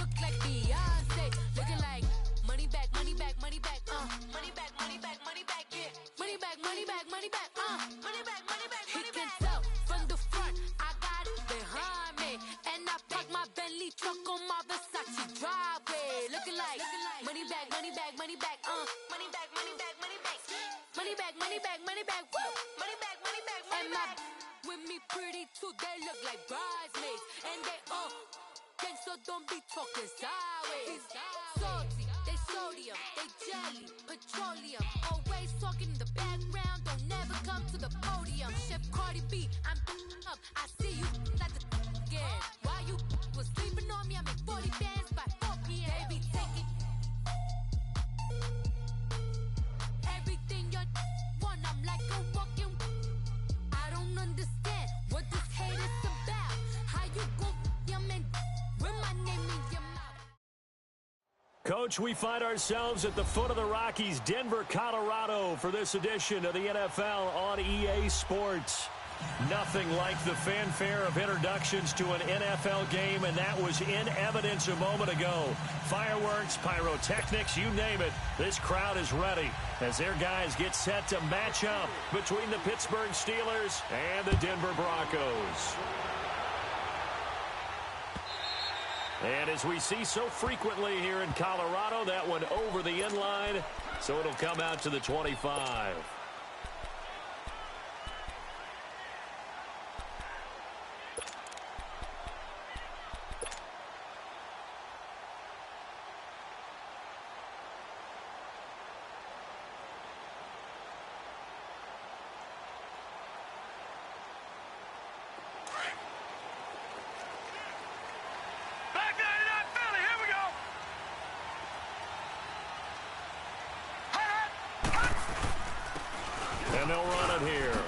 look like Beyonce. Looking like money back, money back, money back, money back, money back, money back, yeah. Money back, money back, money back, money back, money back, money back. He can tell from the front, I got it behind me. And I park my Bentley truck on my Versace driveway. Looking like money back, money back, money back, money back, money back, money back. Money back, money back, money back, woo. Money back, money back, money back. With me pretty too, they look like bridesmaids. And they all gang, so don't be talking sideways. Salty, they sodium, they jelly, petroleum. Always talking in the background, don't never come to the podium. Chef Cardi B, I'm up, I see you like the again. While you was sleeping on me, I make 40 bands by 4 p.m. Baby, take it. Everything you want, I'm like a walking. I don't understand what this hate is about. How you go your man with my name in your mouth. Coach, we find ourselves at the foot of the Rockies, Denver, Colorado, for this edition of the NFL on EA Sports. Nothing like the fanfare of introductions to an NFL game, and that was in evidence a moment ago. Fireworks, pyrotechnics, you name it. This crowd is ready as their guys get set to match up between the Pittsburgh Steelers and the Denver Broncos. And as we see so frequently here in Colorado, that one over the inline, so it'll come out to the 25. And they'll run it here.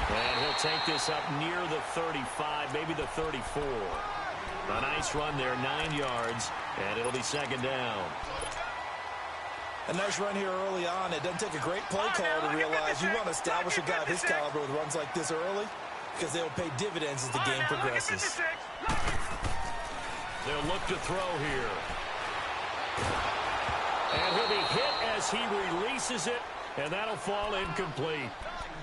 And he'll take this up near the 35, maybe the 34. A nice run there, 9 yards, and it'll be second down. A nice run here early on. It doesn't take a great play call to realize you want to establish a guy of his caliber with runs like this early because they'll pay dividends as the game progresses. They'll look to throw here. And he'll be hit as he releases it. And that'll fall incomplete.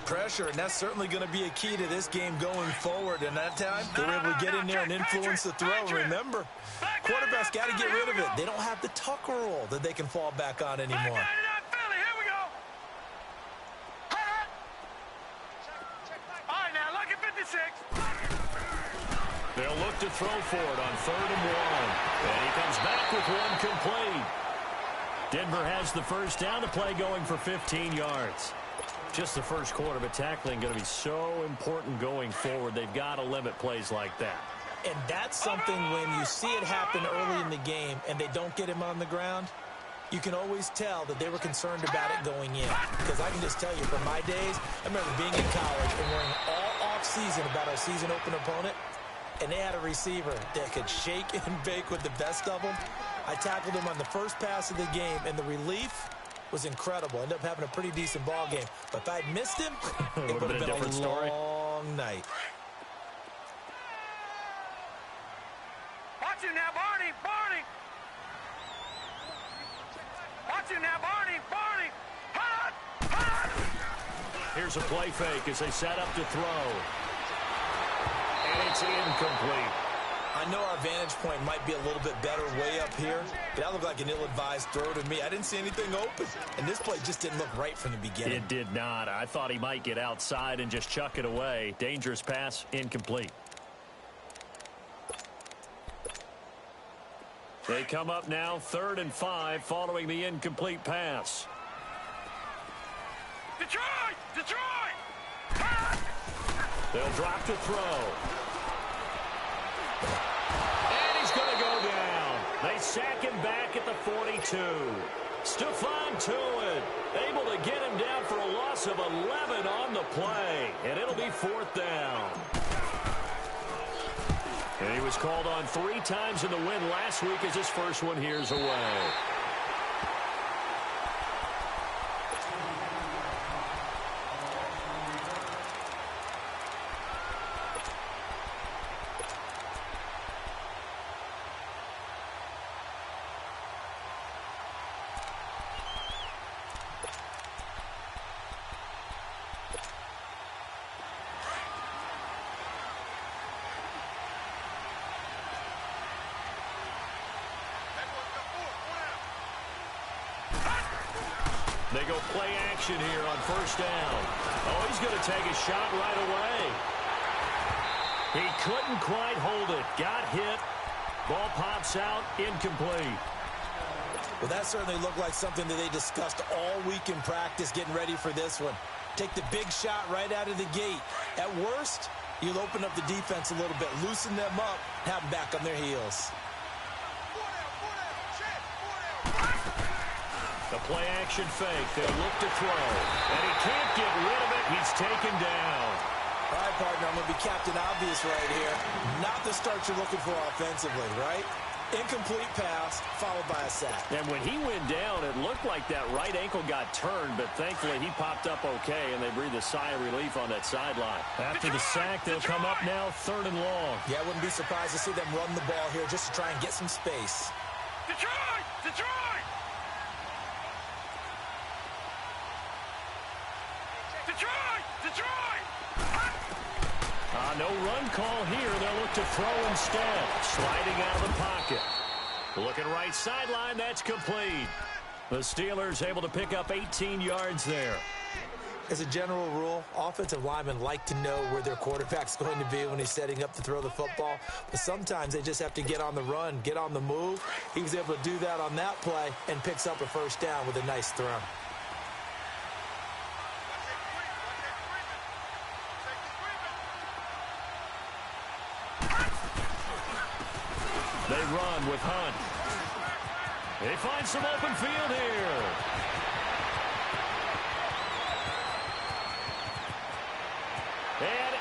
Pressure, and that's certainly going to be a key to this game going forward. And that time, they were able to get in there and influence the throw. Remember, quarterbacks got to get rid of it. They don't have the tuck roll that they can fall back on anymore. They'll look to throw for it on 3rd and 1. And he comes back with one complete. Denver has the first down to play, going for 15 yards. Just the first quarter, but tackling going to be so important going forward. They've got to limit plays like that. And that's something when you see it happen early in the game and they don't get him on the ground, you can always tell that they were concerned about it going in. Because I can just tell you, from my days, I remember being in college and worrying all off-season about our season opener opponent, and they had a receiver that could shake and bake with the best of them. I tackled him on the first pass of the game, and the relief was incredible. Ended up having a pretty decent ball game. But if I'd missed him, it would have been a long night. Watch him now, Barney! Barney! Watch him now, Barney! Barney! Hot! Hot! Here's a play fake as they set up to throw. And it's incomplete. I know our vantage point might be a little bit better way up here, but that looked like an ill-advised throw to me. I didn't see anything open, and this play just didn't look right from the beginning. It did not. I thought he might get outside and just chuck it away. Dangerous pass, incomplete. They come up now, 3rd and 5, following the incomplete pass. Detroit! Detroit! They'll drop to throw. And he's going to go down. They sack him back at the 42. Stephon Tuitt able to get him down for a loss of 11 on the play. And it'll be 4th down. And he was called on 3 times in the win last week as his first one here's away. They go play action here on first down. Oh, he's going to take a shot right away. He couldn't quite hold it. Got hit. Ball pops out. Incomplete. Well, that certainly looked like something that they discussed all week in practice getting ready for this one. Take the big shot right out of the gate. At worst, you'll open up the defense a little bit, loosen them up, have them back on their heels. The play-action fake. They look to throw. And he can't get rid of it. He's taken down. All right, partner, I'm going to be Captain Obvious right here. Not the start you're looking for offensively, right? Incomplete pass, followed by a sack. And when he went down, it looked like that right ankle got turned, but thankfully he popped up okay, and they breathed a sigh of relief on that sideline. After the sack, they'll come up now 3rd and long. Yeah, I wouldn't be surprised to see them run the ball here just to try and get some space. Detroit! Detroit! Detroit! Detroit! No run call here. They'll look to throw instead. Sliding out of the pocket. Looking right sideline. That's complete. The Steelers able to pick up 18 yards there. As a general rule, offensive linemen like to know where their quarterback's going to be when he's setting up to throw the football. But sometimes they just have to get on the run, get on the move. He was able to do that on that play and picks up a first down with a nice throw. They run with Hunt. They find some open field here. And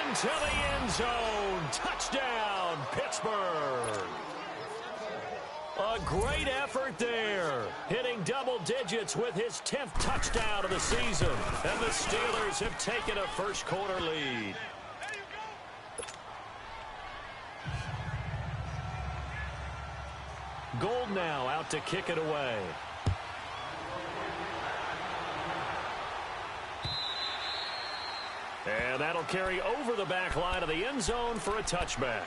into the end zone. Touchdown, Pittsburgh. A great effort there. Hitting double digits with his 10th touchdown of the season. And the Steelers have taken a first quarter lead. Gold now out to kick it away. And that'll carry over the back line of the end zone for a touchback.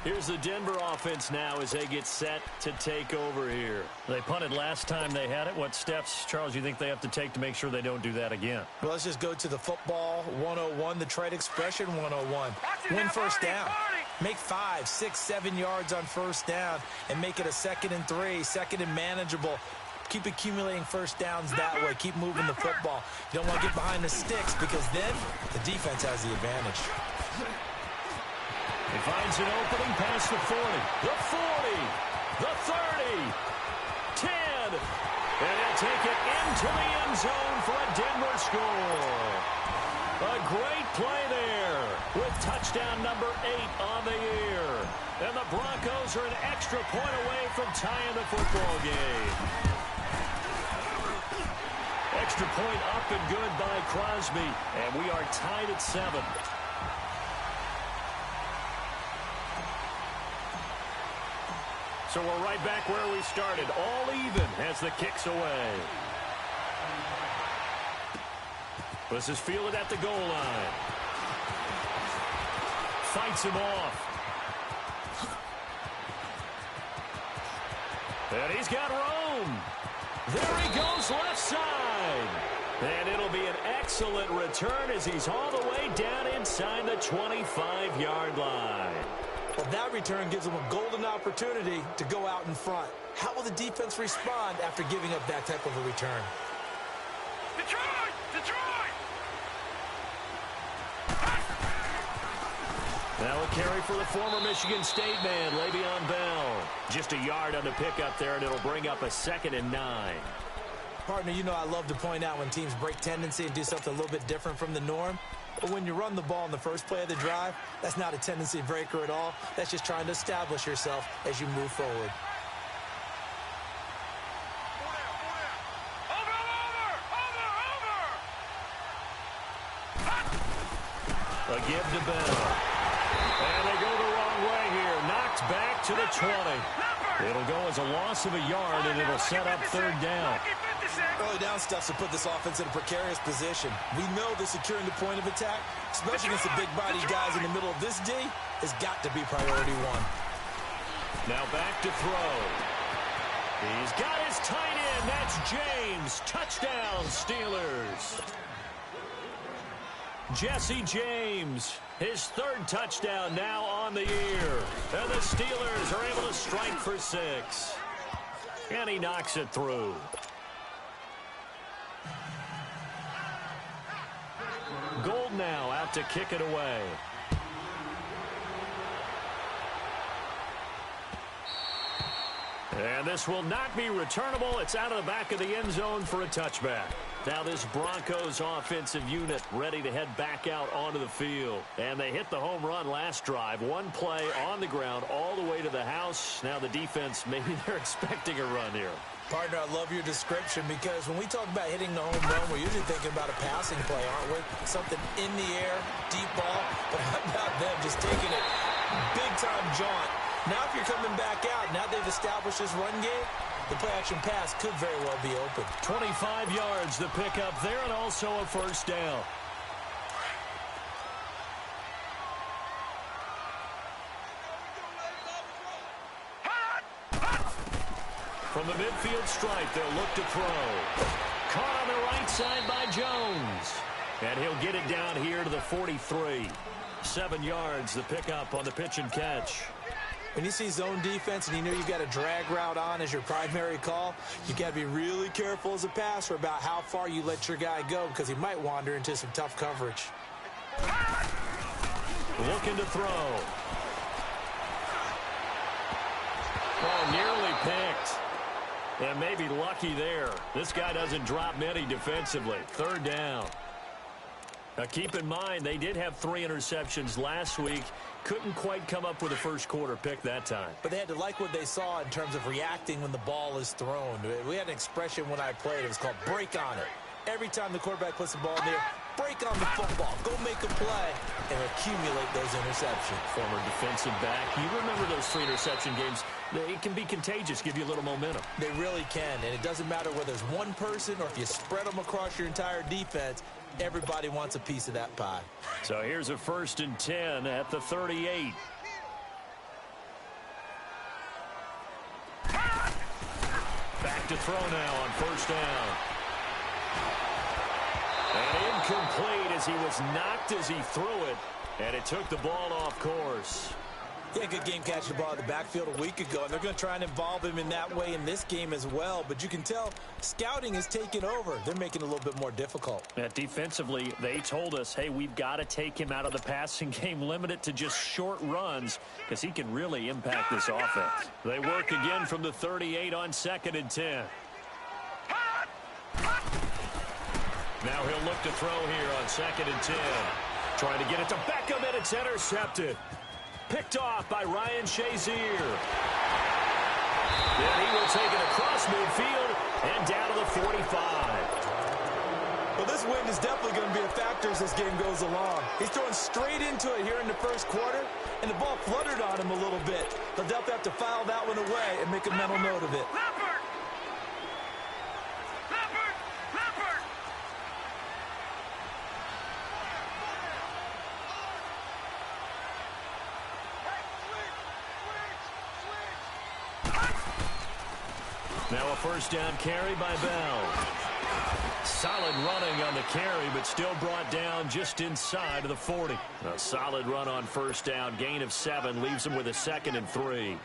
Here's the Denver offense now as they get set to take over here. They punted last time they had it. What steps, Charles, you think they have to take to make sure they don't do that again? Well, let's just go to the football 101, the trade expression 101. Win first down. Make 5, 6, 7 yards on first down and make it a 2nd and 3, 2nd and manageable. Keep accumulating first downs that way. Keep moving the football. You don't want to get behind the sticks because then the defense has the advantage. He finds an opening past the 40, the 40, the 30, 10, and he'll take it into the end zone for a Denver score. A great play there with touchdown number 8 on the year. And the Broncos are an extra point away from tying the football game. Extra point up and good by Crosby, and we are tied at 7. So we're right back where we started, all even as the kick's away. This is fielded at the goal line. Fights him off. And he's got room. There he goes left side. And it'll be an excellent return as he's all the way down inside the 25-yard line. Well, that return gives them a golden opportunity to go out in front. How will the defense respond after giving up that type of a return? Detroit! Detroit! Now a carry for the former Michigan State man, Le'Veon Bell. Just a yard on the pickup there, and it'll bring up a 2nd and 9. Partner, you know I love to point out when teams break tendency and do something a little bit different from the norm. But when you run the ball in the first play of the drive, that's not a tendency breaker at all. That's just trying to establish yourself as you move forward. A give to Bell. And they go the wrong way here. Knocked back to the 20. It'll go as a loss of a yard, and it'll set up 3rd down. Early down stuff to put this offense in a precarious position. We know that securing the point of attack, especially against the big body guys in the middle of this D, has got to be priority 1. Now back to throw. He's got his tight end. That's James. Touchdown, Steelers. Jesse James, his third touchdown now on the year. And the Steelers are able to strike for 6. And he knocks it through. Gold now out to kick it away. And this will not be returnable. It's out of the back of the end zone for a touchback. Now this Broncos offensive unit ready to head back out onto the field. And they hit the home run last drive. One play on the ground all the way to the house. Now the defense, maybe they're expecting a run here. Partner, I love your description because when we talk about hitting the home run, we're usually thinking about a passing play, aren't we? Something in the air, deep ball. But how about them just taking it big-time jaunt? Now if you're coming back out, now they've established this run game, the play-action pass could very well be open. 25 yards the pickup there and also a first down. From the midfield stripe, they'll look to throw. Caught on the right side by Jones. And he'll get it down here to the 43. 7 yards the pickup on the pitch and catch. When you see zone defense and you know you've got a drag route on as your primary call, you got to be really careful as a passer about how far you let your guy go because he might wander into some tough coverage. Looking to throw. Oh, nearly picked. And maybe lucky there. This guy doesn't drop many defensively. Third down. Now keep in mind, they did have 3 interceptions last week. Couldn't quite come up with a first quarter pick that time. But they had to like what they saw in terms of reacting when the ball is thrown. We had an expression when I played. It was called break on it. Every time the quarterback puts the ball in there, break on the football. Go make a play and accumulate those interceptions. Former defensive back. You remember those 3 interception games. It can be contagious, give you a little momentum. They really can, and it doesn't matter whether it's one person or if you spread them across your entire defense. Everybody wants a piece of that pie. So here's a 1st and 10 at the 38. Back to throw now on 1st down. And incomplete as he was knocked as he threw it. And it took the ball off course. Yeah, good game catching the ball in the backfield a week ago, and they're going to try and involve him in that way in this game as well. But you can tell scouting is taking over. They're making it a little bit more difficult. Yeah, defensively, they told us, hey, we've got to take him out of the passing game, limit it to just short runs because he can really impact this offense. They work again from the 38 on 2nd and 10. Now he'll look to throw here on 2nd and 10. Trying to get it to Beckham, and it's intercepted. Picked off by Ryan Shazier. Then he will take it across midfield and down to the 45. Well, this wind is definitely going to be a factor as this game goes along. He's throwing straight into it here in the first quarter, and the ball fluttered on him a little bit. They'll definitely have to file that one away and make a mental note of it. Now a 1st down carry by Bell. Solid running on the carry, but still brought down just inside of the 40. A solid run on 1st down. Gain of 7 leaves him with a 2nd and 3.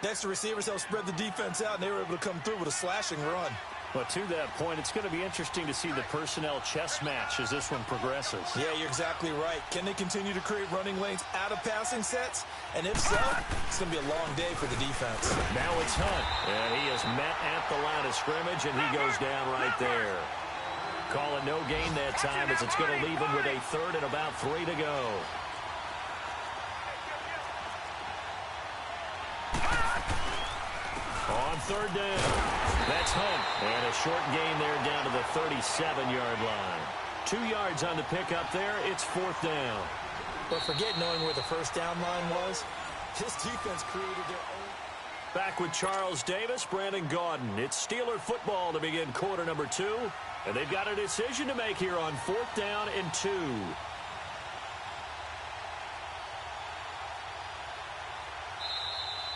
Next, the receivers helped spread the defense out, and they were able to come through with a slashing run. But to that point, it's going to be interesting to see the personnel chess match as this one progresses. Yeah, you're exactly right. Can they continue to create running lanes out of passing sets? And if so, it's going to be a long day for the defense. Now it's Hunt, and he is met at the line of scrimmage, and he goes down right there. Call it no gain that time as it's going to leave him with a 3rd and about 3 to go. On 3rd down. That's Hunt. And a short gain there down to the 37-yard line. 2 yards on the pickup there. It's 4th down. But forget knowing where the 1st down line was. This defense created their own. Back with Charles Davis, Brandon Gaudin. It's Steeler football to begin quarter number 2. And they've got a decision to make here on 4th down and 2.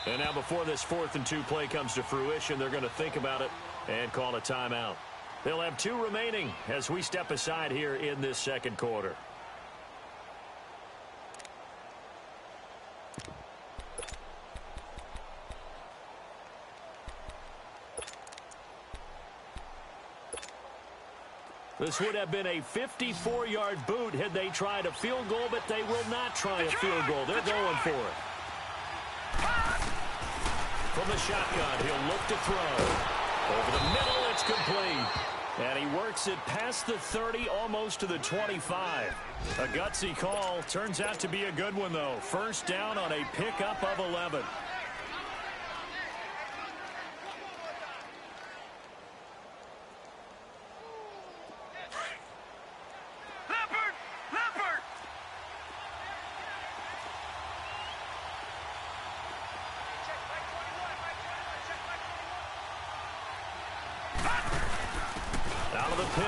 And now before this 4th and 2 play comes to fruition, they're going to think about it and call a timeout. They'll have 2 remaining as we step aside here in this second quarter. This would have been a 54-yard boot had they tried a field goal, but they will not try a field goal. They're going for it. From the shotgun, he'll look to throw. Over the middle, it's complete. And he works it past the 30, almost to the 25. A gutsy call. Turns out to be a good one, though. First down on a pickup of 11.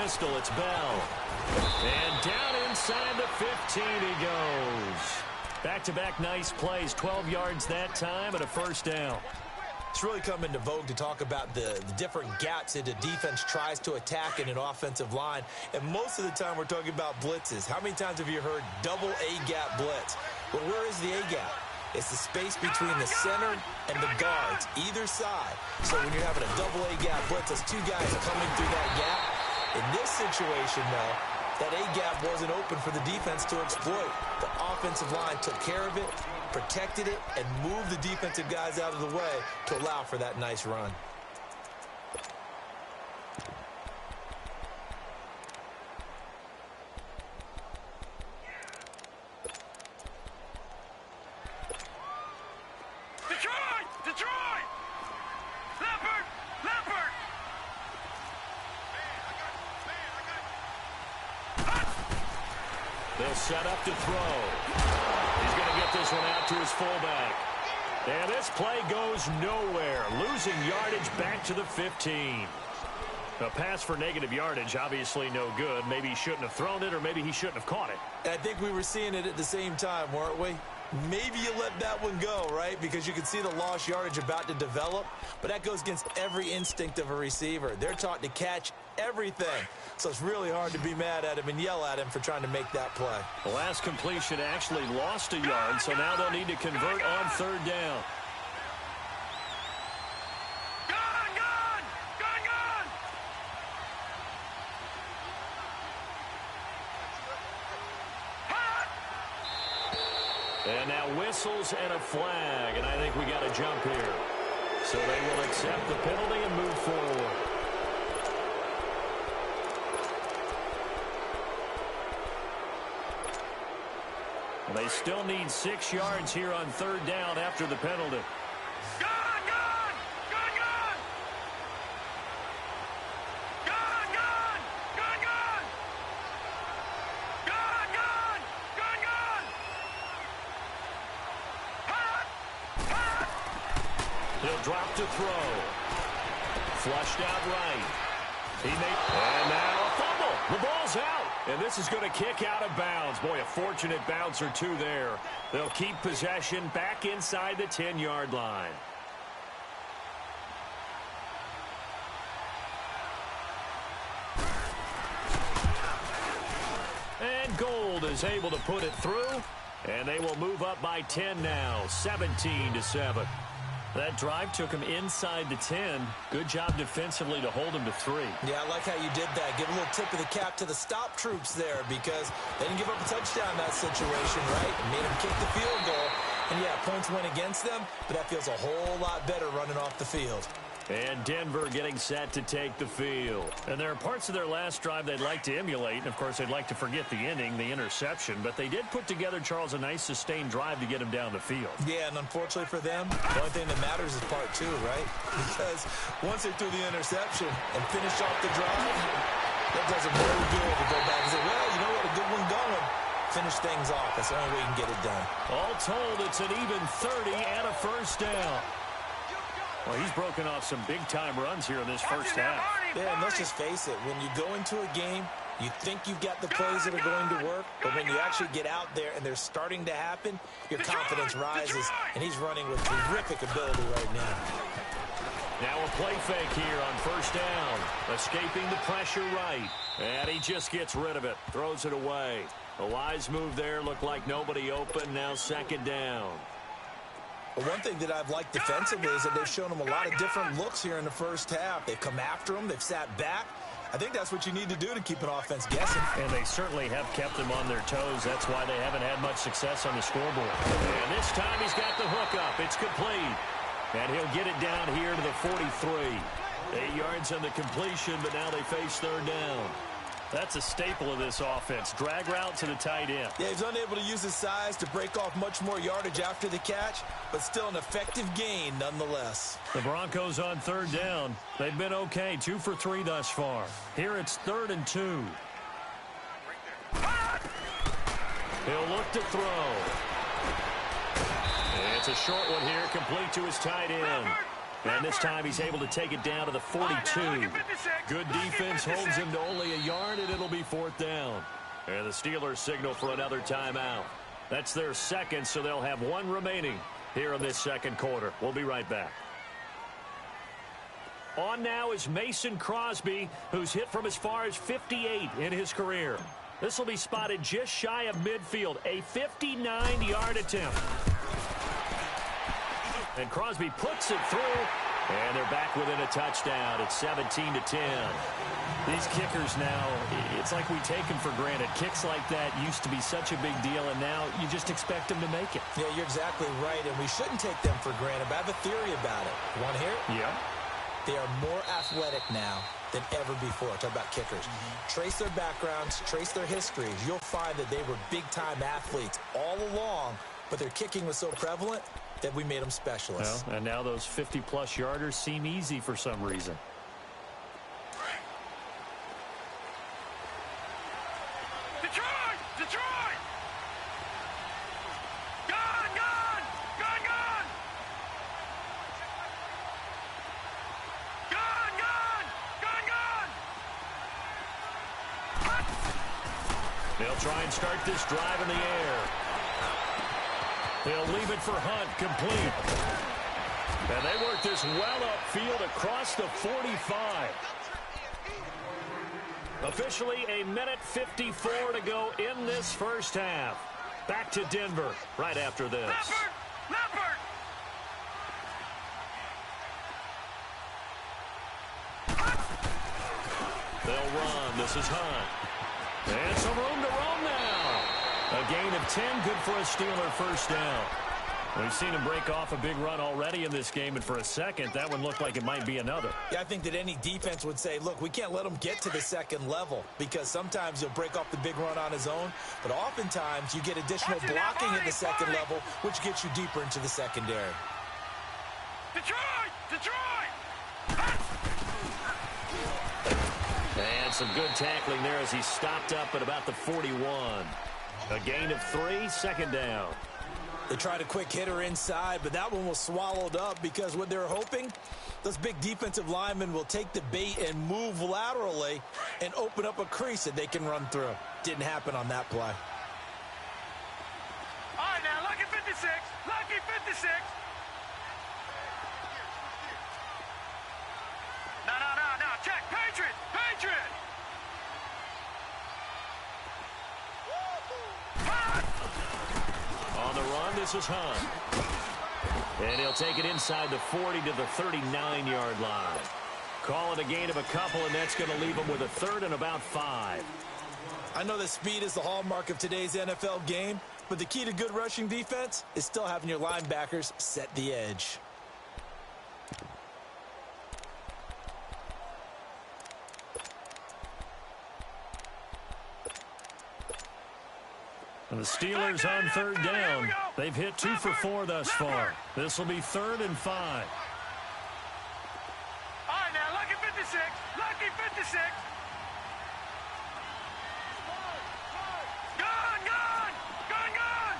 Pistol, it's Bell. And down inside the 15 he goes. Back-to-back nice plays, 12 yards that time and a first down. It's really come into vogue to talk about the different gaps that a defense tries to attack in an offensive line. And most of the time we're talking about blitzes. How many times have you heard double A-gap blitz? Well, where is the A-gap? It's the space between the center and the guards, either side. So when you're having a double A-gap blitz, there's 2 guys coming through that gap. In this situation, though, that A-gap wasn't open for the defense to exploit. The offensive line took care of it, protected it, and moved the defensive guys out of the way to allow for that nice run. They'll set up to throw. He's going to get this one out to his fullback. And this play goes nowhere. Losing yardage back to the 15. A pass for negative yardage, obviously no good. Maybe he shouldn't have thrown it, or maybe he shouldn't have caught it. I think we were seeing it at the same time, weren't we? Maybe you let that one go, right? Because you can see the lost yardage about to develop. But that goes against every instinct of a receiver. They're taught to catch everything. So it's really hard to be mad at him and yell at him for trying to make that play. The last completion actually lost a yard, so now they'll need to convert on 3rd down. And now whistles and a flag, and I think we got a jump here. So they will accept the penalty and move forward. And they still need 6 yards here on 3rd down after the penalty. He'll drop to throw. Flushed out right. And now a fumble. The ball's out. And this is going to kick out of bounds. Boy, a fortunate bounce or two there. They'll keep possession back inside the 10-yard line. And Gold is able to put it through. And they will move up by 10 now, 17-7. That drive took him inside the 10. Good job defensively to hold him to 3. Yeah, I like how you did that. Give a little tip of the cap to the stop troops there because they didn't give up a touchdown in that situation, right? Made them kick the field goal. And, yeah, points went against them, but that feels a whole lot better running off the field. And Denver getting set to take the field. And there are parts of their last drive they'd like to emulate. And, of course, they'd like to forget the ending, the interception. But they did put together, Charles, a nice sustained drive to get him down the field. Yeah, and unfortunately for them, the only thing that matters is part 2, right? Because once they threw the interception and finished off the drive, that doesn't really good to go back and say, well, you know what, a good one going. Finish things off. That's the only way you can get it done. All told, it's an even 30 and a first down. Well, he's broken off some big-time runs here in this first half. Yeah, and let's just face it. When you go into a game You think you've got the plays that are going to work, but when you actually get out there and they're starting to happen, your confidence rises, and he's running with terrific ability right now. Now a play fake here on first down. Escaping the pressure right. And he just gets rid of it. Throws it away. A wise move there. Looked like nobody open. Now second down. But one thing that I've liked defensively is that they've shown him a lot of different looks here in the first half. They've come after him. They've sat back. I think that's what you need to do to keep an offense guessing. And they certainly have kept them on their toes. That's why they haven't had much success on the scoreboard. And this time he's got the hook up. It's complete. And he'll get it down here to the 43. 8 yards on the completion, but now they face third down. That's a staple of this offense. Drag route to the tight end. Yeah, he's unable to use his size to break off much more yardage after the catch, but still an effective gain nonetheless. The Broncos on third down. They've been okay, 2 for 3 thus far. Here it's 3rd and 2. He'll look to throw. It's a short one here, complete to his tight end. And this time he's able to take it down to the 42. Good defense holds him to only a yard, and it'll be 4th down. And the Steelers signal for another timeout. That's their second, so they'll have 1 remaining here in this second quarter. We'll be right back. On now is Mason Crosby, who's hit from as far as 58 in his career. This will be spotted just shy of midfield, a 59-yard attempt. And Crosby puts it through, and they're back within a touchdown. It's 17-10. These kickers now, it's like we take them for granted. Kicks like that used to be such a big deal, and now you just expect them to make it. Yeah, you're exactly right, and we shouldn't take them for granted. But I have a theory about it. You want to hear it? Yeah. They are more athletic now than ever before. Talk about kickers. Trace their backgrounds, trace their histories. You'll find that they were big-time athletes all along, but their kicking was so prevalent that we made them specialists. Well, and now those 50-plus yarders seem easy for some reason. Detroit! Detroit! Gone! Gone! Gone! Gone! Gone! Gone! Gone! Gone! They'll try and start this drive in the air. They'll leave it for Hunt, complete. And they work this well upfield across the 45. Officially a minute 54 to go in this first half. Back to Denver right after this. Leopard! Leopard! They'll run. This is Hunt. And some room to roam now. A gain of 10, good for a Steeler first down. We've seen him break off a big run already in this game, and for a second, that one looked like it might be another. Yeah, I think that any defense would say, look, we can't let him get to the second level, because sometimes he'll break off the big run on his own, but oftentimes you get additional blocking at the second level, which gets you deeper into the secondary. Detroit! Detroit! And some good tackling there as he stopped up at about the 41. A gain of 3, second down. They tried a quick hitter inside, but that one was swallowed up because what they're hoping, those big defensive linemen will take the bait and move laterally and open up a crease that they can run through. Didn't happen on that play. All right, now, lucky 56. Lucky 56. No. Check. Patriot. Patriot. On the run, this is Hunt. And he'll take it inside the 40 to the 39-yard line. Call it a gain of a couple, and that's going to leave him with a 3rd and about 5. I know that speed is the hallmark of today's NFL game, but the key to good rushing defense is still having your linebackers set the edge. And the Steelers on third down. They've hit 2 for 4 thus far. This will be 3rd and 5. All right, now, lucky 56. Lucky 56. Gone! Gone! Gone! Gone!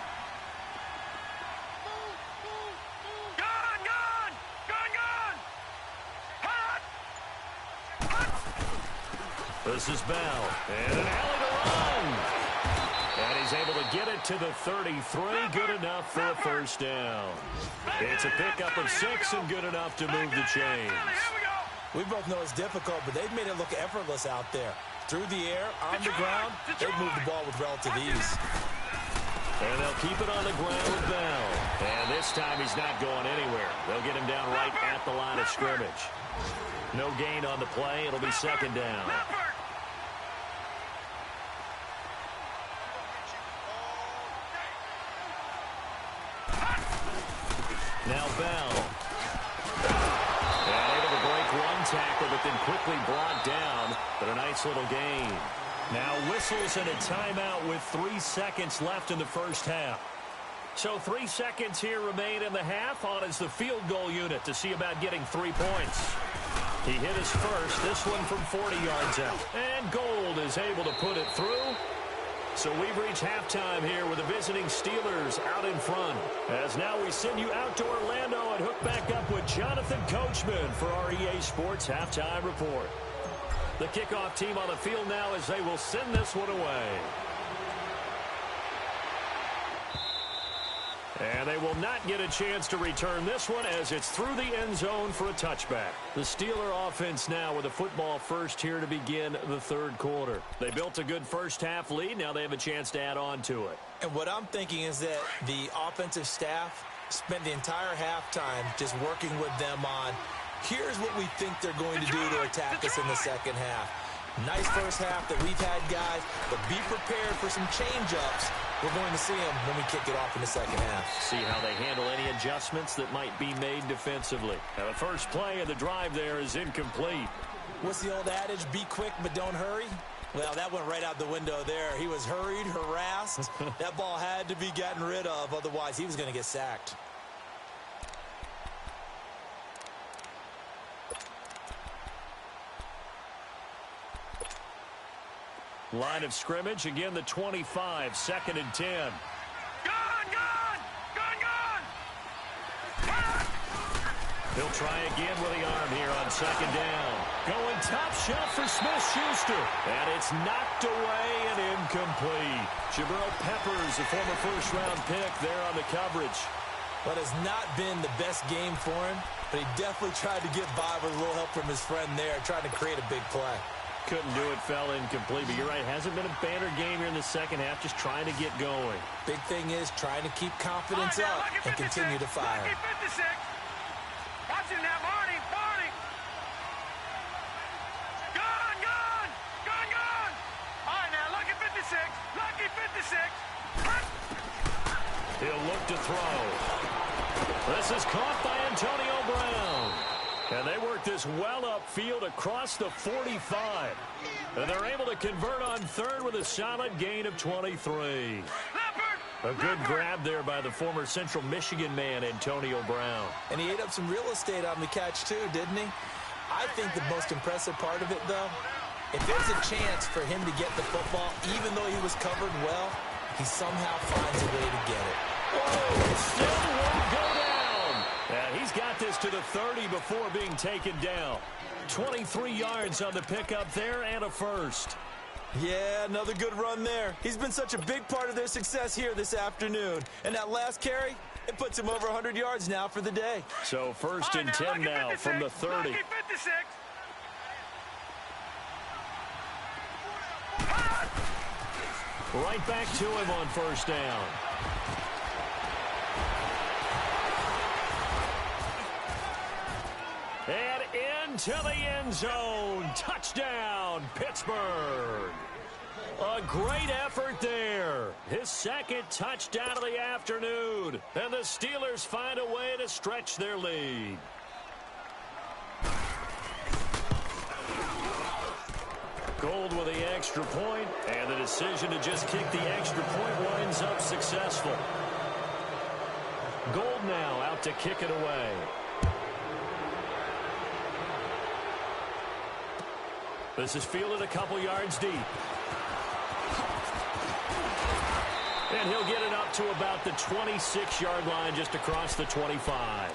Gone! Gone! Gone! Gone! Hot! Hot! This is Bell. And an alley to run. And he's able to get it to the 33. Good enough for a first down. It's a pickup of 6 and good enough to move the chains. We both know it's difficult, but they've made it look effortless out there. Through the air, on the ground, they've moved the ball with relative ease. And they'll keep it on the ground with Bell. And this time he's not going anywhere. They'll get him down right at the line of scrimmage. No gain on the play. It'll be second down. Now Bell. And able to break one tackle, but then quickly brought down. But a nice little gain. Now whistles and a timeout with 3 seconds left in the first half. So 3 seconds here remain in the half. On is the field goal unit to see about getting 3 points. He hit his first, this one from 40 yards out. And Gold is able to put it through. So we've reached halftime here with the visiting Steelers out in front. As now we send you out to Orlando and hook back up with Jonathan Coachman for our EA Sports Halftime Report. The kickoff team on the field now as they will send this one away. And they will not get a chance to return this one as it's through the end zone for a touchback. The Steeler offense now with a football first here to begin the third quarter. They built a good first half lead. Now they have a chance to add on to it. And what I'm thinking is that the offensive staff spent the entire halftime just working with them on, here's what we think they're going to do to attack us in the second half. Nice first half that we've had, guys, but be prepared for some change-ups. We're going to see them when we kick it off in the second half. See how they handle any adjustments that might be made defensively. Now the first play of the drive there is incomplete. What's the old adage, be quick but don't hurry? Well, that went right out the window there. He was hurried, harassed. That ball had to be gotten rid of, otherwise he was going to get sacked. Line of scrimmage, again the 25, 2nd and 10. He'll try again with the arm here on 2nd down. Going top shelf for Smith-Schuster. And it's knocked away and incomplete. Jabril Peppers, a former first-round pick there on the coverage. But it's not been the best game for him, but he definitely tried to get by with a little help from his friend there, trying to create a big play. Couldn't do it, fell incomplete. But you're right, hasn't been a banner game here in the second half, just trying to get going. Big thing is trying to keep confidence up and continue to fire. Lucky 56. Watching that, Barney. Gone. All right, now, lucky 56. Lucky 56. He'll look to throw. This is caught by Antonio Brown. And they work this well upfield across the 45. And they're able to convert on third with a solid gain of 23. A good grab there by the former Central Michigan man, Antonio Brown. And he ate up some real estate on the catch, too, didn't he? I think the most impressive part of it, though, if there's a chance for him to get the football, even though he was covered well, he somehow finds a way to get it. Oh, still won't go down. And he's got this to the 30 before being taken down. 23 yards on the pickup there and a first. Yeah, another good run there. He's been such a big part of their success here this afternoon. And that last carry, it puts him over 100 yards now for the day. So 1st and 10 now from the 30. Right back to him on 1st down. And into the end zone. Touchdown, Pittsburgh. A great effort there. His 2nd touchdown of the afternoon. And the Steelers find a way to stretch their lead. Gold with the extra point, and the decision to just kick the extra point winds up successful. Gold now out to kick it away. This is fielded a couple yards deep. And he'll get it up to about the 26-yard line just across the 25.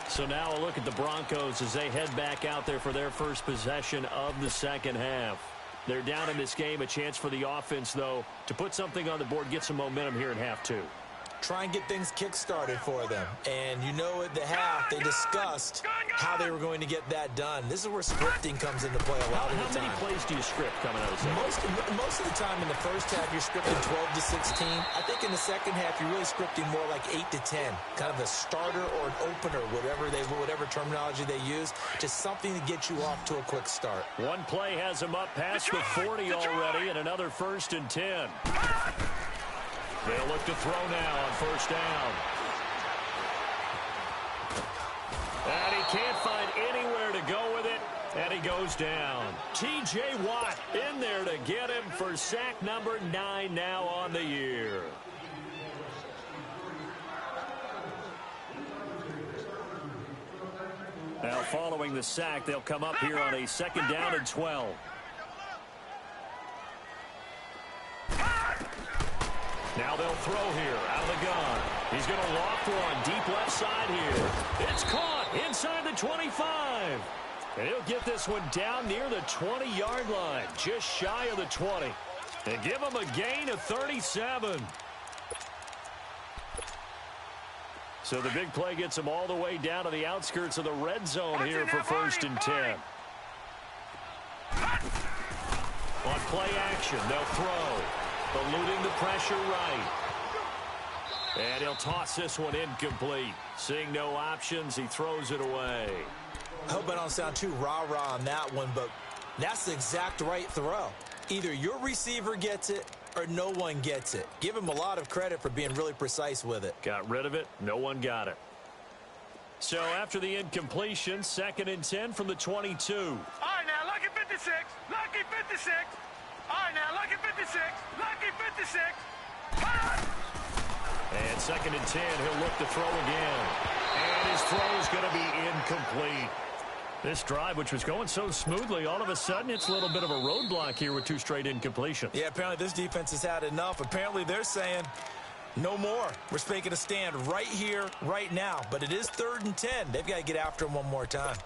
So now a look at the Broncos as they head back out there for their first possession of the second half. They're down in this game. A chance for the offense, though, to put something on the board, get some momentum here in half two. Try and get things kick-started for them. And you know at the half, they discussed how they were going to get that done. This is where scripting comes into play a lot of the time. How many plays do you script coming out of the second? Most of the time in the first half, you're scripting 12 to 16. I think in the second half, you're really scripting more like 8 to 10. Kind of a starter or an opener, whatever terminology they use. Just something to get you off to a quick start. One play has them up past the 40 already, and another 1st and 10. They'll look to throw now on 1st down. And he can't find anywhere to go with it, and he goes down. T.J. Watt in there to get him for sack number 9 now on the year. Now following the sack, they'll come up here on a 2nd down and 12. Now they'll throw here out of the gun. He's going to loft one deep left side here. It's caught inside the 25. And he'll get this one down near the 20-yard line, just shy of the 20. And give him a gain of 37. So the big play gets him all the way down to the outskirts of the red zone here for 1st and 10. On play action, they'll throw. Eluding the pressure right. And he'll toss this one incomplete. Seeing no options, he throws it away. I hope I don't sound too rah-rah on that one, but that's the exact right throw. Either your receiver gets it or no one gets it. Give him a lot of credit for being really precise with it. Got rid of it. No one got it. So after the incompletion, 2nd and 10 from the 22. All right, now, lucky 56. Lucky 56. All right, now, lucky 56. Lucky 56. And 2nd and 10, he'll look to throw again. And his throw is going to be incomplete. This drive, which was going so smoothly, all of a sudden it's a little bit of a roadblock here with 2 straight incompletions. Yeah, apparently this defense has had enough. Apparently they're saying no more. We're making a stand right here, right now. But it is 3rd and 10. They've got to get after him one more time.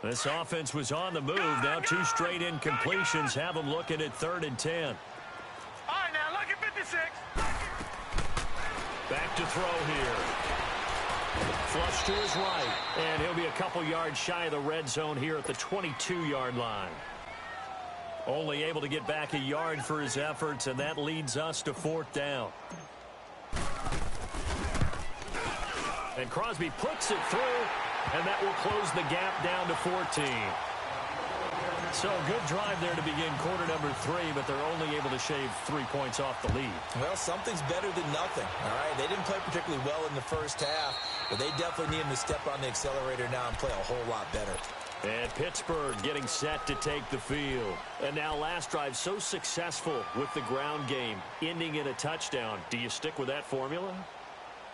This offense was on the move. Now 2 straight incompletions have them looking at 3rd and 10. All right, now, lucky 56. Back to throw here. Flush to his right. And he'll be a couple yards shy of the red zone here at the 22-yard line. Only able to get back a yard for his efforts, and that leads us to 4th down. And Crosby puts it through. And that will close the gap down to 14. So a good drive there to begin quarter number 3, but they're only able to shave 3 points off the lead. Well, something's better than nothing. All right, they didn't play particularly well in the first half, but they definitely need him to step on the accelerator now and play a whole lot better. And Pittsburgh getting set to take the field. And now last drive so successful with the ground game, ending in a touchdown. Do you stick with that formula?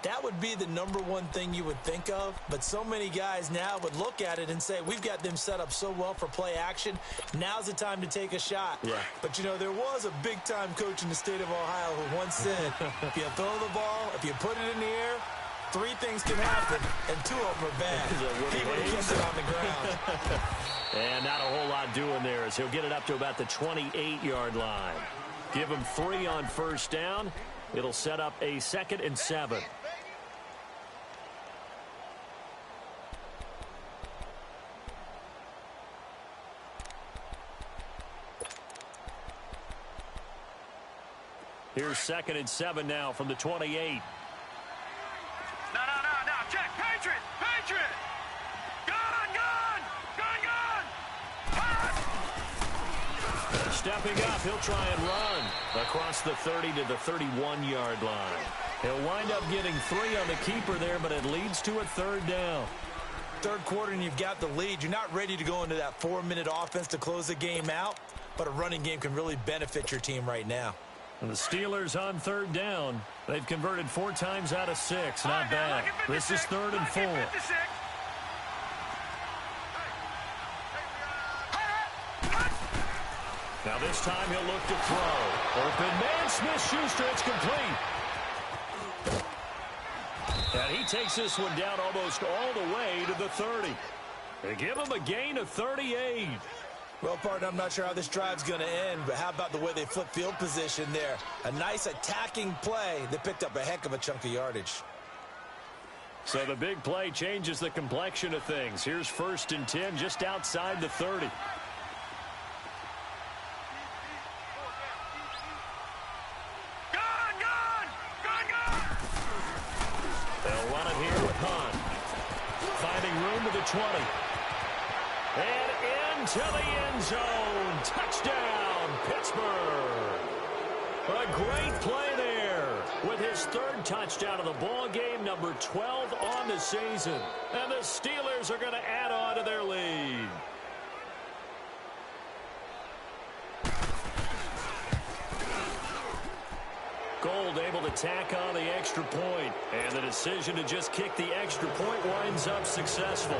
That would be the #1 thing you would think of, but so many guys now would look at it and say, we've got them set up so well for play action. Now's the time to take a shot. Yeah. But, you know, there was a big-time coach in the state of Ohio who once said, if you throw the ball, if you put it in the air, 3 things can happen, and 2 of them are bad. He would have kept it on the ground. And not a whole lot doing there as he'll get it up to about the 28-yard line. Give him 3 on 1st down. It'll set up a 2nd and 7. Here's 2nd and 7 now from the 28. No. Check. Patriot. Gun. Stepping up, he'll try and run across the 30 to the 31-yard line. He'll wind up getting 3 on the keeper there, but it leads to a 3rd down. 3rd quarter and you've got the lead. You're not ready to go into that 4-minute offense to close the game out, but a running game can really benefit your team right now. And the Steelers on 3rd down. They've converted 4 times out of 6. Not bad. This is 3rd and 4. Now this time he'll look to throw. Open man, Smith-Schuster, it's complete. And he takes this one down almost all the way to the 30. They give him a gain of 38. Well, partner, I'm not sure how this drive's going to end, but how about the way they flip field position there? A nice attacking play that picked up a heck of a chunk of yardage. So the big play changes the complexion of things. Here's 1st and 10 just outside the 30. They'll run it here with Hunt. Finding room to the 20. And into the end zone. Touchdown, Pittsburgh. A great play there with his 3rd touchdown of the ball game, number 12 on the season. And the Steelers are going to add on to their lead. Gold able to tack on the extra point, and the decision to just kick the extra point winds up successful.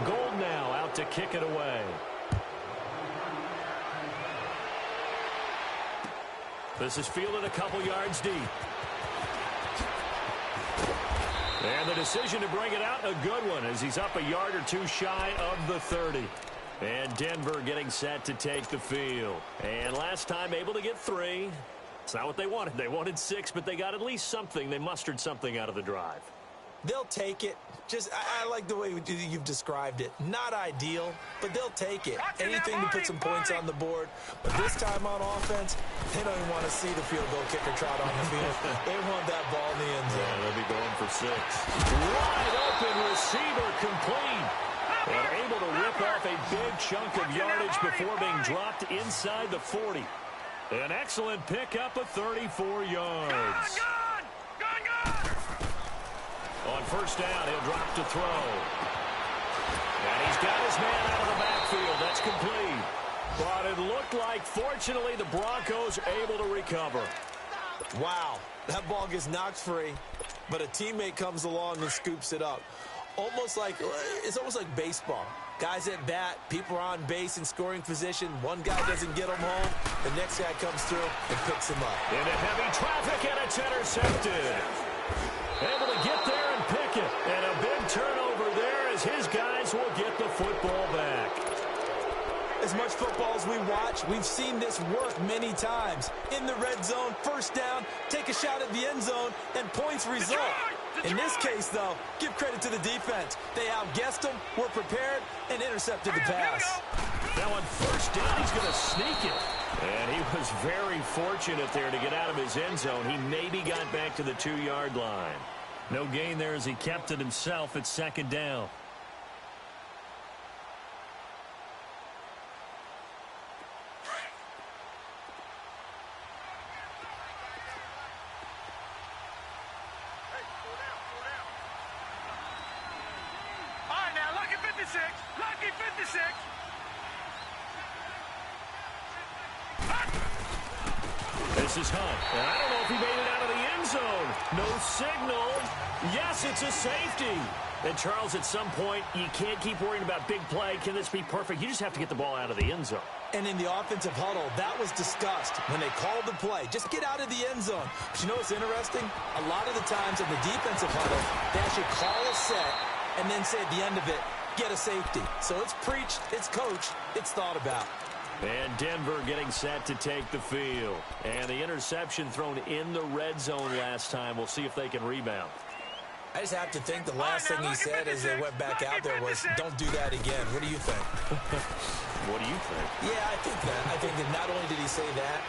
Gold now out to kick it away. This is fielded a couple yards deep. And the decision to bring it out, a good one, as he's up a yard or two shy of the 30. And Denver getting set to take the field. And last time able to get 3. It's not what they wanted. They wanted 6, but they got at least something. They mustered something out of the drive. They'll take it. I like the way you've described it. Not ideal, but they'll take it. Anything to put some points on the board. But this time on offense, they don't even want to see the field goal kicker trot on the field. They want that ball in the end zone. Yeah, they'll be going for 6. Wide open receiver complete. And able to rip off a big chunk of yardage before being dropped inside the 40. An excellent pickup of 34 yards. On 1st down, he'll drop to throw. And he's got his man out of the backfield. That's complete. But it looked like, fortunately, the Broncos able to recover. Wow, that ball gets knocked free, but a teammate comes along and scoops it up. It's almost like baseball. Guys at bat, people are on base in scoring position. One guy doesn't get him home. The next guy comes through and picks him up. Into heavy traffic, and it's intercepted. Able to get there and pick it. And a big turnover there as his guys will get the football back. As much football as we watch, we've seen this work many times. In the red zone, 1st down, take a shot at the end zone, and points result. In this case, though, give credit to the defense. They outguessed them, were prepared, and intercepted the pass. Now on 1st down, he's going to sneak it. And he was very fortunate there to get out of his end zone. He maybe got back to the 2-yard line. No gain there as he kept it himself at 2nd down. Lucky 56. This is Hunt. And I don't know if he made it out of the end zone. No signal. Yes, it's a safety. And, Charles, at some point, you can't keep worrying about big play. Can this be perfect? You just have to get the ball out of the end zone. And in the offensive huddle, that was discussed when they called the play. Just get out of the end zone. But you know what's interesting? A lot of the times in the defensive huddle, they actually call a set and then say at the end of it, get a safety. So it's preached, it's coached, it's thought about. And Denver getting set to take the field. And the interception thrown in the red zone last time. We'll see if they can rebound. I just have to think the last thing he said as they went back out there was, don't do that again. What do you think? What do you think? Yeah, I think that not only did he say that,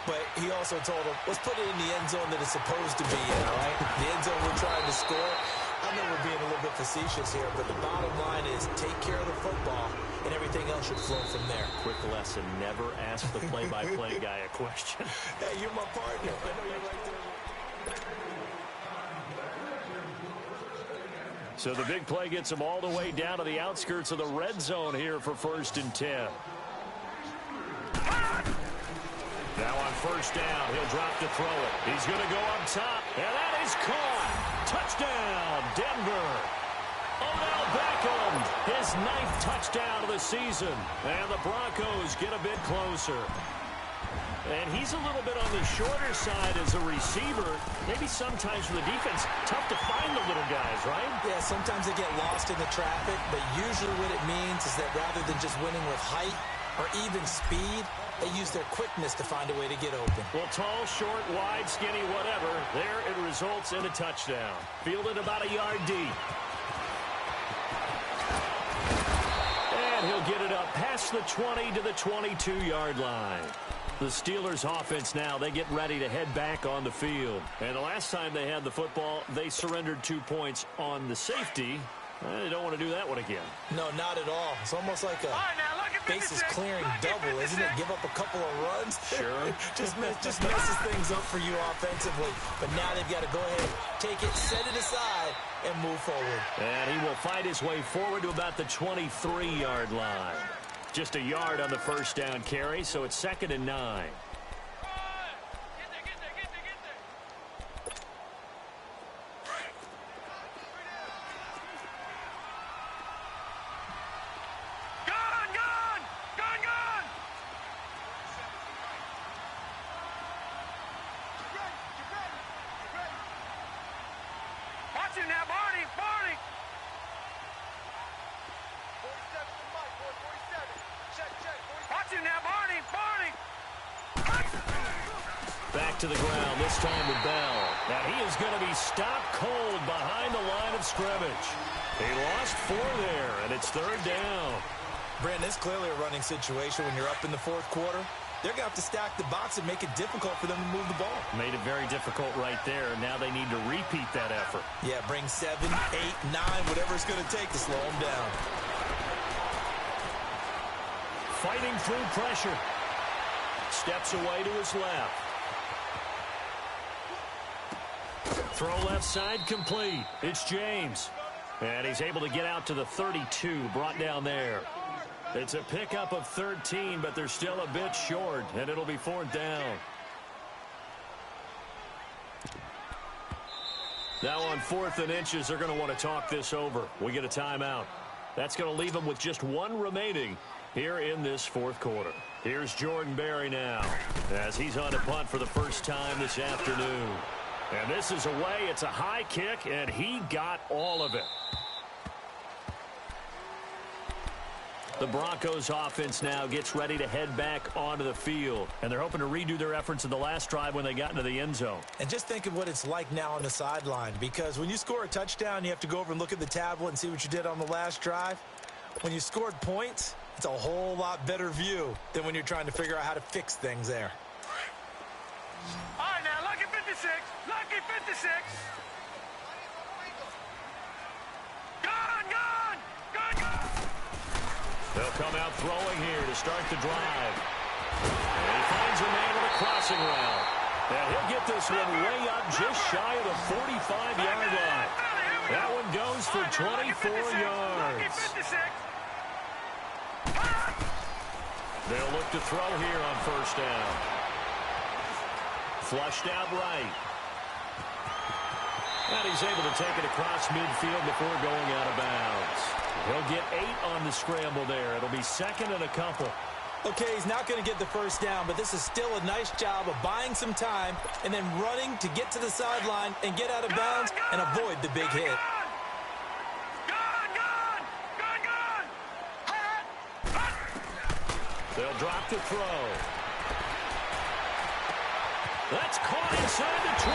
but he also told him, let's put it in the end zone that it's supposed to be in, all right? The end zone we're trying to score. I know we're being a little bit facetious here, but the bottom line is take care of the football, and everything else should flow from there. Quick lesson, never ask the play-by-play guy a question. Hey, you're my partner. I know you're right there. So the big play gets him all the way down to the outskirts of the red zone here for 1st and 10. Now on 1st down, he'll drop to throw it. He's going to go up top, and that is caught. Touchdown, Denver. Odell Beckham, his 9th touchdown of the season. And the Broncos get a bit closer. And he's a little bit on the shorter side as a receiver. Maybe sometimes for the defense, tough to find the little guys, right? Yeah, sometimes they get lost in the traffic, but usually what it means is that rather than just winning with height or even speed, they use their quickness to find a way to get open. Well, tall, short, wide, skinny, whatever, there it results in a touchdown. Fielded about a yard deep. And he'll get it up past the 20 to the 22-yard line. The Steelers offense now, they get ready to head back on the field. And the last time they had the football, they surrendered 2 points on the safety. They don't want to do that one again. No, not at all. It's almost like a bases clearing double, isn't it? Give up a couple of runs. Sure. just messes things up for you offensively. But now they've got to go ahead, take it, set it aside, and move forward. And he will fight his way forward to about the 23-yard line. Just a yard on the first down carry, so it's 2nd and 9. Watch him now, Barney! Barney! Watch him now, Barney! Barney! Back to the ground, this time with Bell. Now he is going to be stopped cold behind the line of scrimmage. He lost 4 there, and it's 3rd down. Brandon, it's clearly a running situation when you're up in the 4th quarter. They're going to have to stack the box and make it difficult for them to move the ball. Made it very difficult right there. Now they need to repeat that effort. Yeah, bring 7, 8, 9, whatever it's going to take to slow them down. Fighting through pressure. Steps away to his left. Throw left side complete. It's James. And he's able to get out to the 32, brought down there. It's a pickup of 13, but they're still a bit short, and it'll be 4th down. Now on 4th and inches, they're going to want to talk this over. We get a timeout. That's going to leave them with just 1 remaining here in this 4th quarter. Here's Jordan Berry now as he's on a punt for the first time this afternoon. And this is away. It's a high kick, and he got all of it. The Broncos offense now gets ready to head back onto the field. And they're hoping to redo their efforts in the last drive when they got into the end zone. And just think of what it's like now on the sideline. Because when you score a touchdown, you have to go over and look at the tablet and see what you did on the last drive. When you scored points, it's a whole lot better view than when you're trying to figure out how to fix things there. All right, now, lucky 56. Lucky 56. Gone, gone, gone, gone. They'll come out throwing here to start the drive. And he finds a man with a crossing route. And he'll get this one way up just shy of the 45-yard line. That one goes for 24 yards. They'll look to throw here on first down. Flushed out right. And he's able to take it across midfield before going out of bounds. He'll get 8 on the scramble there. It'll be 2nd and a couple. Okay, he's not going to get the first down, but this is still a nice job of buying some time and then running to get to the sideline and get out of bounds and avoid the big hit. They'll drop the throw. That's caught inside the 20.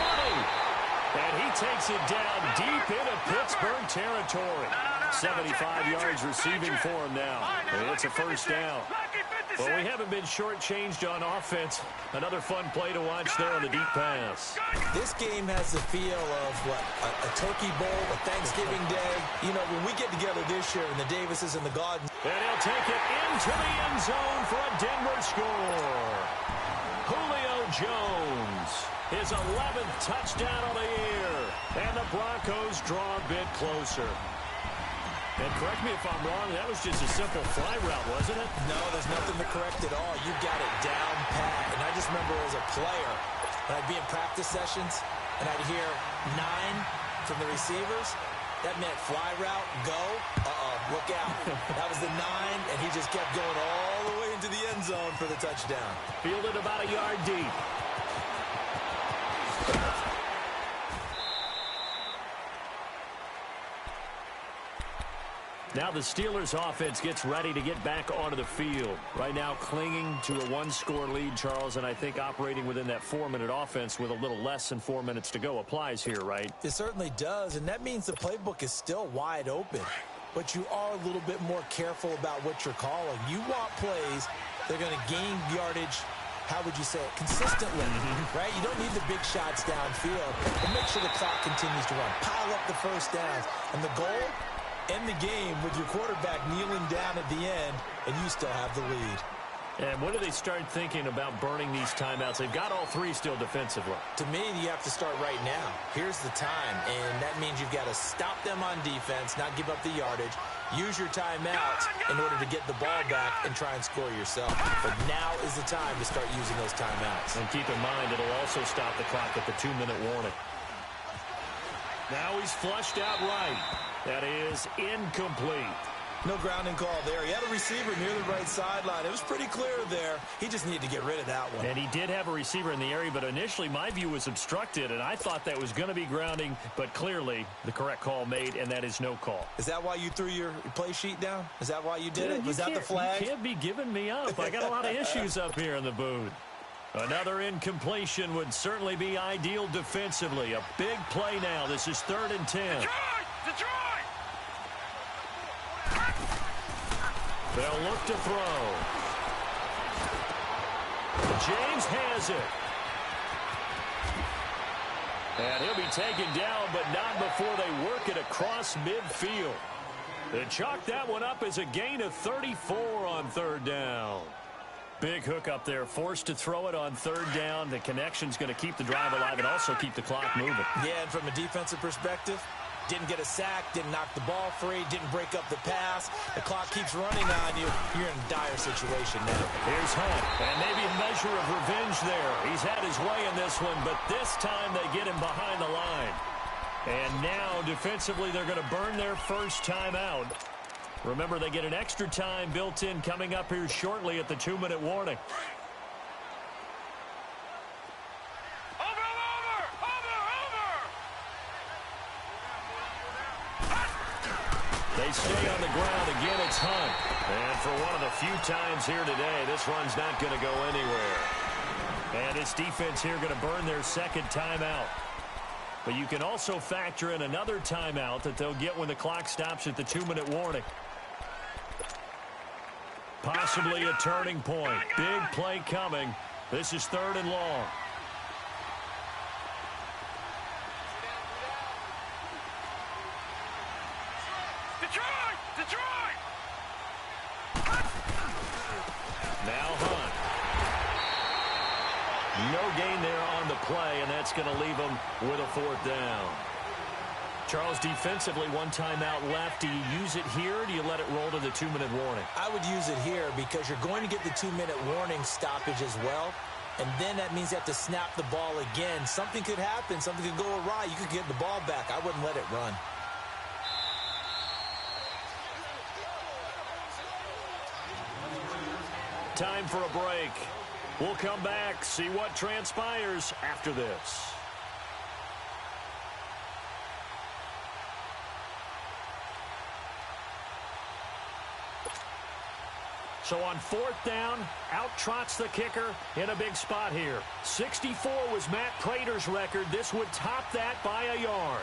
And he takes it down deep into Pittsburgh territory. 75 yards receiving for him now. And it's a first down. Well, we haven't been shortchanged on offense. Another fun play to watch there on the deep pass. This game has the feel of, what, a turkey bowl, a Thanksgiving day. You know, when we get together this year and the Davises and the Gardens. And he'll take it into the end zone for a Denver score. Julio Jones, his 11th touchdown of the year. And the Broncos draw a bit closer. And correct me if I'm wrong, that was just a simple fly route, wasn't it? No, there's nothing to correct at all. You got it down pat. And I just remember as a player, when I'd be in practice sessions and I'd hear 9 from the receivers, That meant fly route, go. Look out. That was the 9, and he just kept going all the way into the end zone for the touchdown. Fielded about a yard deep. Now the Steelers offense gets ready to get back onto the field. Right now clinging to a 1-score lead, Charles, and I think operating within that 4-minute offense with a little less than 4 minutes to go applies here, right? It certainly does, and that means the playbook is still wide open. But you are a little bit more careful about what you're calling. You want plays that are going to gain yardage, how would you say it, consistently, right? You don't need the big shots downfield, but make sure the clock continues to run. Pile up the first downs. And the goal? End the game with your quarterback kneeling down at the end, and you still have the lead. And when do they start thinking about burning these timeouts? They've got all 3 still defensively. To me, you have to start right now. Here's the time, and that means you've got to stop them on defense, not give up the yardage, use your timeouts in order to get the ball back and try and score yourself. But now is the time to start using those timeouts. And keep in mind, it'll also stop the clock at the 2-minute warning. Now he's flushed out right. That is incomplete. No grounding call there. He had a receiver near the right sideline. It was pretty clear there. He just needed to get rid of that one. And he did have a receiver in the area, but initially my view was obstructed, and I thought that was going to be grounding, but clearly the correct call made, and that is no call. Is that why you threw your play sheet down? Is that why you did it? Was that the flag? You can't be giving me up. I got a lot of issues up here in the booth. Another incompletion would certainly be ideal defensively. A big play now. This is 3rd and 10. Detroit! They'll look to throw. James has it. And he'll be taken down, but not before they work it across midfield. They chalk that one up as a gain of 34 on 3rd down. Big hook up there, forced to throw it on 3rd down. The connection's going to keep the drive alive and also keep the clock moving. Yeah, and from a defensive perspective, didn't get a sack, didn't knock the ball free, didn't break up the pass. The clock keeps running on you. You're in a dire situation now. Here's Hunt, and maybe a measure of revenge there. He's had his way in this one, but this time they get him behind the line. And now, defensively, they're going to burn their first timeout. Remember, they get an extra time built in coming up here shortly at the 2-minute warning. They stay on the ground. Again, it's Hunt. And for one of the few times here today, this run's not going to go anywhere. And this defense here going to burn their second timeout. But you can also factor in another timeout that they'll get when the clock stops at the 2-minute warning. Possibly a turning point. Big play coming. This is 3rd and long. Detroit! Now Hunt. No gain there on the play, and that's going to leave them with a 4th down. Charles, defensively, 1 timeout left. Do you use it here, or do you let it roll to the 2-minute warning? I would use it here because you're going to get the 2-minute warning stoppage as well. And then that means you have to snap the ball again. Something could happen. Something could go awry. You could get the ball back. I wouldn't let it run. Time for a break. We'll come back, see what transpires after this. So on 4th down, out trots the kicker in a big spot here. 64 was Matt Prater's record. This would top that by a yard.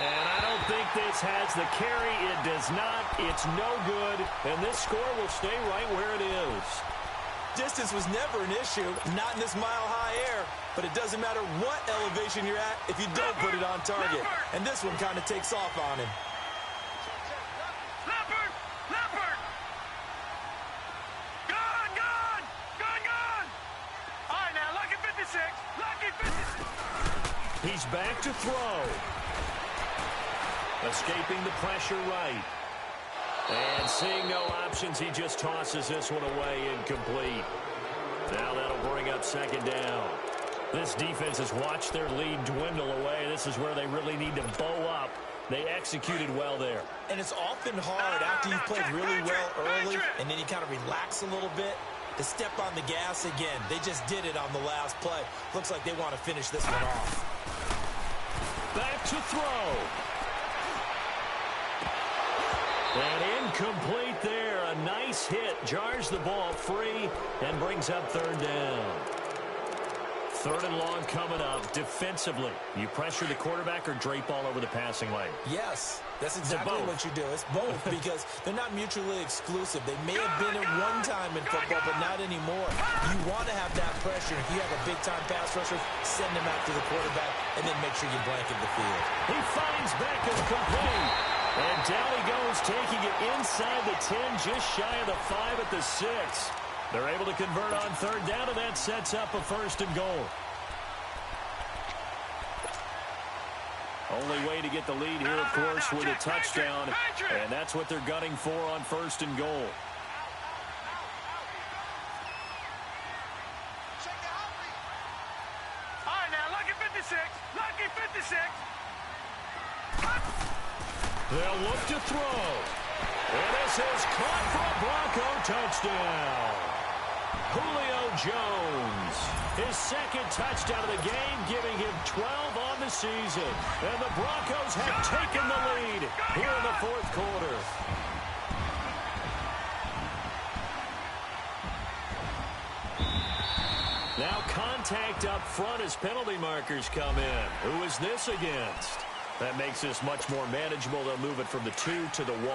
And I don't think this has the carry. It does not. It's no good. And this score will stay right where it is. Distance was never an issue, not in this mile-high air. But it doesn't matter what elevation you're at if you don't put it on target. And this one kind of takes off on him. Leopard! Gone! All right, now, lucky 56. He's back to throw. Escaping the pressure right. And seeing no options, he just tosses this one away incomplete. Now that'll bring up 2nd down. This defense has watched their lead dwindle away. This is where they really need to bow up. They executed well there. And it's often hard after you've played really well early and then you kind of relax a little bit to step on the gas again. They just did it on the last play. Looks like they want to finish this one off. Back to throw. And incomplete there. A nice hit. Jars the ball free and brings up third down. Third and long coming up. Defensively, you pressure the quarterback or drape all over the passing lane? Yes, that's exactly what you do. It's both because they're not mutually exclusive. They may have been at one time in football, but not anymore. You want to have that pressure. If you have a big-time pass rusher, send him after the quarterback, and then make sure you blanket the field. He finds Beckham complete. And down he goes, taking it inside the 10, just shy of the 5 at the 6. They're able to convert on third down, and that sets up a first and goal. Only way to get the lead here, of course, with a touchdown, and that's what they're gunning for on first and goal. All right, now, lucky 56. Lucky 56. They'll look to throw. And this is caught for a Bronco touchdown. Julio Jones, his second touchdown of the game, giving him 12 on the season. And the Broncos have taken the lead here in the fourth quarter. Now contact up front as penalty markers come in. Who is this against? That makes this much more manageable. They'll move it from the 2 to the 1.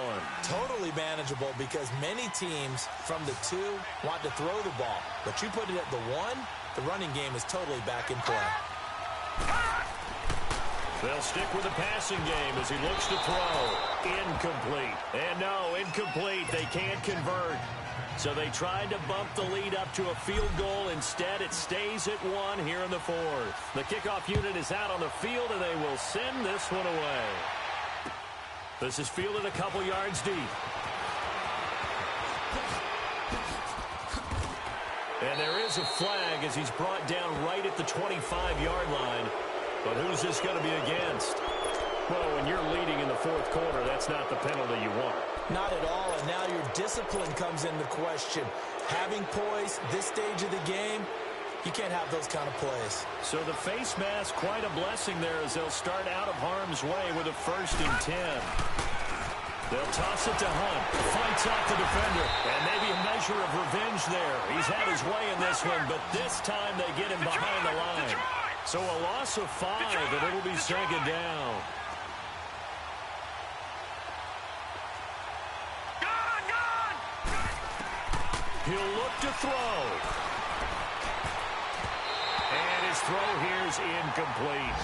Totally manageable because many teams from the 2 want to throw the ball. But you put it at the 1, the running game is totally back in play. They'll stick with the passing game as he looks to throw. Incomplete. And no, incomplete. They can't convert. So they tried to bump the lead up to a field goal. Instead, it stays at 1 here in the fourth. The kickoff unit is out on the field, and they will send this one away. This is fielded a couple yards deep. And there is a flag as he's brought down right at the 25-yard line. But who's this going to be against? Well, when you're leading in the fourth quarter, that's not the penalty you want. Not at all, and now your discipline comes into question. Having poise this stage of the game, you can't have those kind of plays. So the face mask, quite a blessing there as they'll start out of harm's way with a 1st and 10. They'll toss it to Hunt. Fights off the defender. And maybe a measure of revenge there. He's had his way in this one, but this time they get him behind the line. So a loss of 5, and it'll be second down. He'll look to throw. And his throw here is incomplete.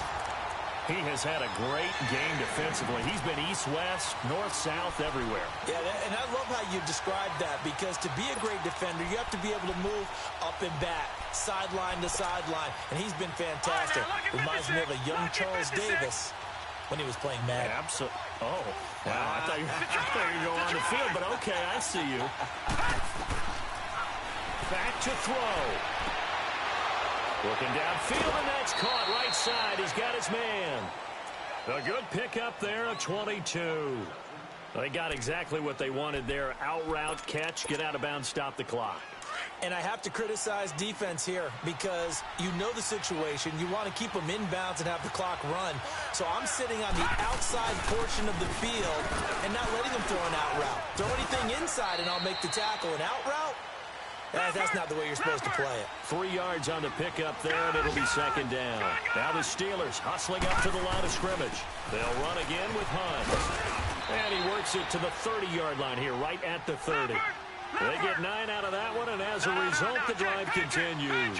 He has had a great game defensively. He's been east-west, north-south, everywhere. Yeah, and I love how you described that because to be a great defender, you have to be able to move up and back, sideline to sideline, and he's been fantastic. Reminds me of a young Charles Davis when he was playing Madden. Absolutely. Oh, wow. I thought you were going on the field, but okay, I see you. Back to throw. Looking downfield, and that's caught right side. He's got his man. A good pickup there, a 22. They got exactly what they wanted there. Out route, catch, get out of bounds, stop the clock. And I have to criticize defense here because you know the situation. You want to keep them inbounds and have the clock run. So I'm sitting on the outside portion of the field and not letting them throw an out route. Throw anything inside and I'll make the tackle. An out route? That's not the way you're supposed to play it. 3 yards on the pickup there, and it'll be second down. Now the Steelers hustling up to the line of scrimmage. They'll run again with Hunt. And he works it to the 30-yard line here, right at the 30. They get 9 out of that one, and as a result, the drive continues.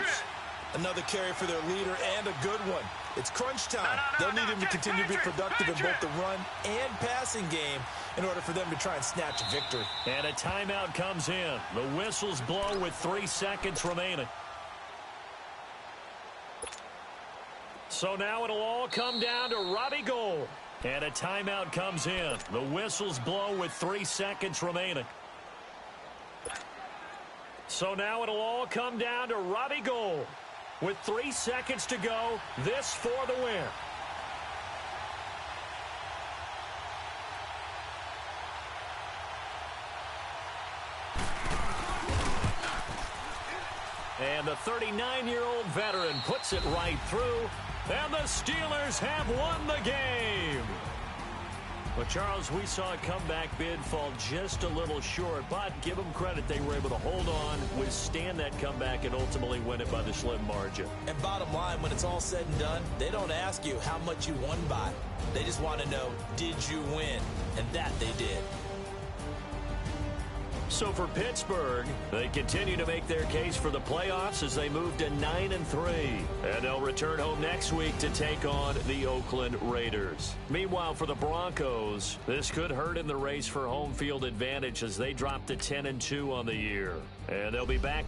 Another carry for their leader and a good one. It's crunch time. They'll need him to continue to be productive in both the run and passing game in order for them to try and snatch a victory. And a timeout comes in. The whistles blow with 3 seconds remaining. So now it'll all come down to Robbie Gould. And a timeout comes in. The whistles blow with 3 seconds remaining. So now it'll all come down to Robbie Gould. with 3 seconds to go. This for the win. And the 39-year-old veteran puts it right through, and the Steelers have won the game. But, Charles, we saw a comeback bid fall just a little short, but give them credit, they were able to hold on, withstand that comeback, and ultimately win it by the slim margin. And bottom line, when it's all said and done, they don't ask you how much you won by. They just want to know, did you win? And that they did. So for Pittsburgh, they continue to make their case for the playoffs as they move to 9-3. And they'll return home next week to take on the Oakland Raiders. Meanwhile, for the Broncos, this could hurt in the race for home field advantage as they drop to 10-2 on the year. And they'll be back